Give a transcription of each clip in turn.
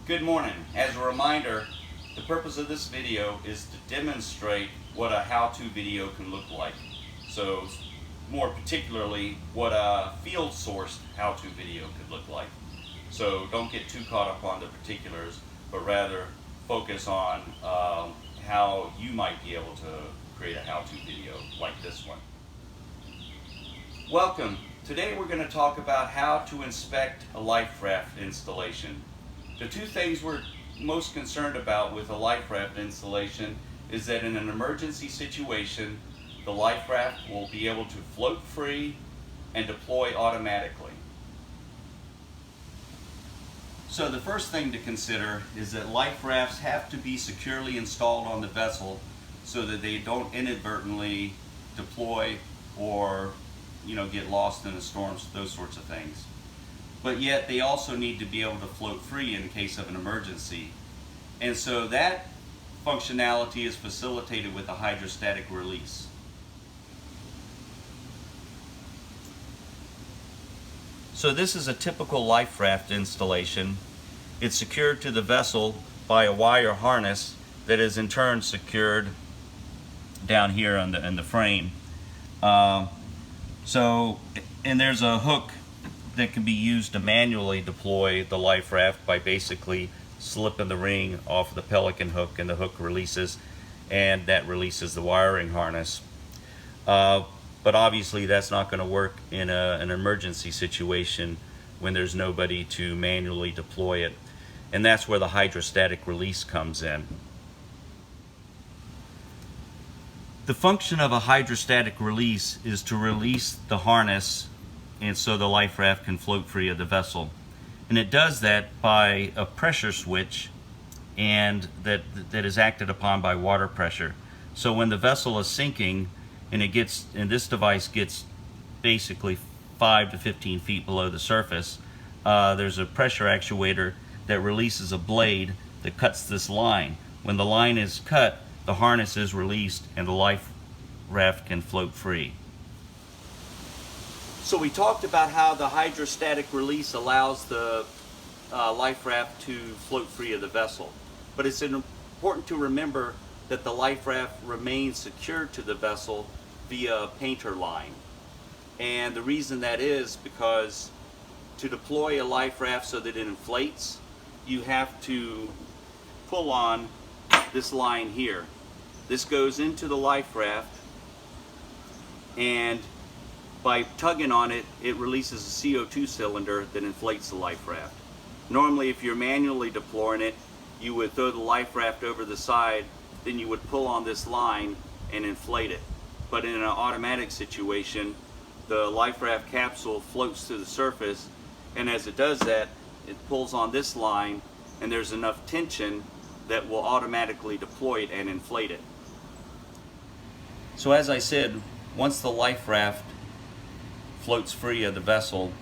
Good morning. As a reminder, the purpose of this video is to demonstrate what a how-to video can look like. So more particularly, what a field-sourced how-to video could look like. So don't get too caught up on the particulars, but rather focus on how you might be able to create a how-to video like this one. Welcome. Today we're going to talk about how to inspect a life raft installation. The two things we're most concerned about with a life raft installation is that in an emergency situation, the life raft will be able to float free and deploy automatically. So the first thing to consider is that life rafts have to be securely installed on the vessel so that they don't inadvertently deploy or get lost in the storms, those sorts of things. But yet they also need to be able to float free in case of an emergency. And so that functionality is facilitated with a hydrostatic release. So this is a typical life raft installation. It's secured to the vessel by a wire harness that is in turn secured down here in the frame. And there's a hook that can be used to manually deploy the life raft by basically slipping the ring off the pelican hook, and the hook releases, and that releases the wiring harness. But obviously that's not going to work in an emergency situation when there's nobody to manually deploy it, and that's where the hydrostatic release comes in. The function of a hydrostatic release is to release the harness and so the life raft can float free of the vessel. And it does that by a pressure switch and that is acted upon by water pressure. So when the vessel is sinking and this device gets basically 5 to 15 feet below the surface, there's a pressure actuator that releases a blade that cuts this line. When the line is cut, the harness is released and the life raft can float free. So we talked about how the hydrostatic release allows the life raft to float free of the vessel. But it's important to remember that the life raft remains secured to the vessel via a painter line. And the reason that is because to deploy a life raft so that it inflates, you have to pull on this line here. This goes into the life raft, and by tugging on it, it releases a CO2 cylinder that inflates the life raft. Normally, if you're manually deploying it, you would throw the life raft over the side, then you would pull on this line and inflate it. But in an automatic situation, the life raft capsule floats to the surface, and as it does that, it pulls on this line, and there's enough tension that will automatically deploy it and inflate it. So as I said, once the life raft floats free of the vessel,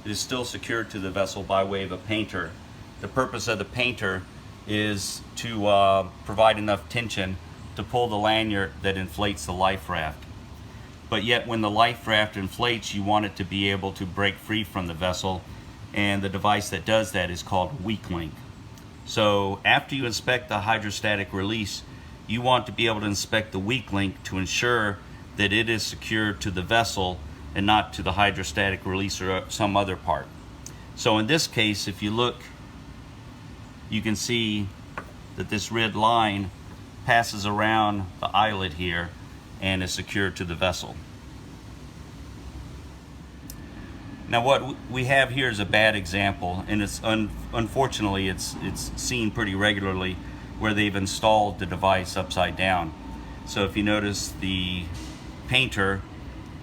it is still secured to the vessel by way of a painter. The purpose of the painter is to provide enough tension to pull the lanyard that inflates the life raft. But yet when the life raft inflates, you want it to be able to break free from the vessel, and the device that does that is called a weak link. So after you inspect the hydrostatic release, you want to be able to inspect the weak link to ensure that it is secured to the vessel and not to the hydrostatic release or some other part. So in this case, if you look, you can see that this red line passes around the eyelet here and is secured to the vessel. Now what we have here is a bad example, and it's unfortunately it's seen pretty regularly where they've installed the device upside down. So if you notice, the painter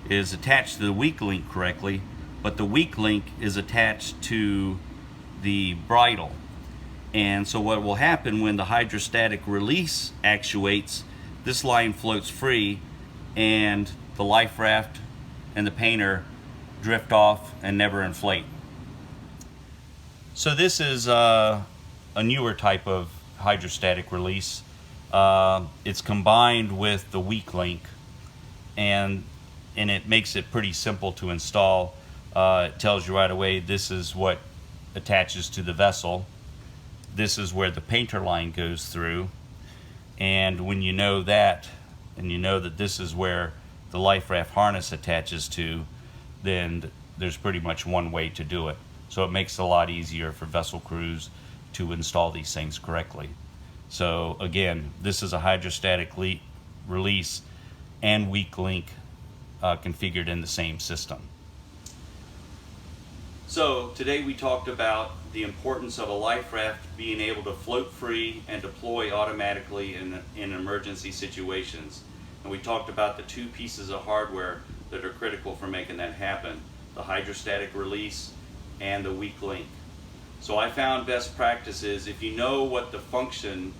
is attached to the weak link correctly, but the weak link is attached to the bridle. And so what will happen when the hydrostatic release actuates, this line floats free and the life raft and the painter drift off and never inflate. So this is a newer type of hydrostatic release. It's combined with the weak link, and it makes it pretty simple to install. It tells you right away this is what attaches to the vessel. this is where the painter line goes through. And when you know that, and you know that this is where the life raft harness attaches to, then there's pretty much one way to do it. So it makes it a lot easier for vessel crews to install these things correctly. So again, this is a hydrostatic release and weak link configured in the same system. So today we talked about the importance of a life raft being able to float free and deploy automatically in emergency situations. And we talked about the two pieces of hardware that are critical for making that happen: the hydrostatic release and the weak link. So I found best practices, if you know what the function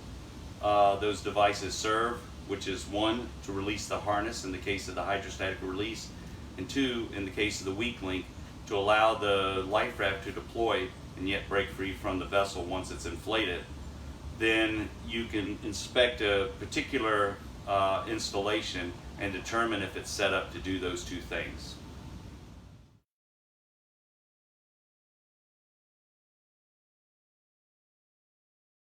those devices serve, which is one, to release the harness in the case of the hydrostatic release, and two, in the case of the weak link, to allow the life raft to deploy and yet break free from the vessel once it's inflated, then you can inspect a particular installation and determine if it's set up to do those two things.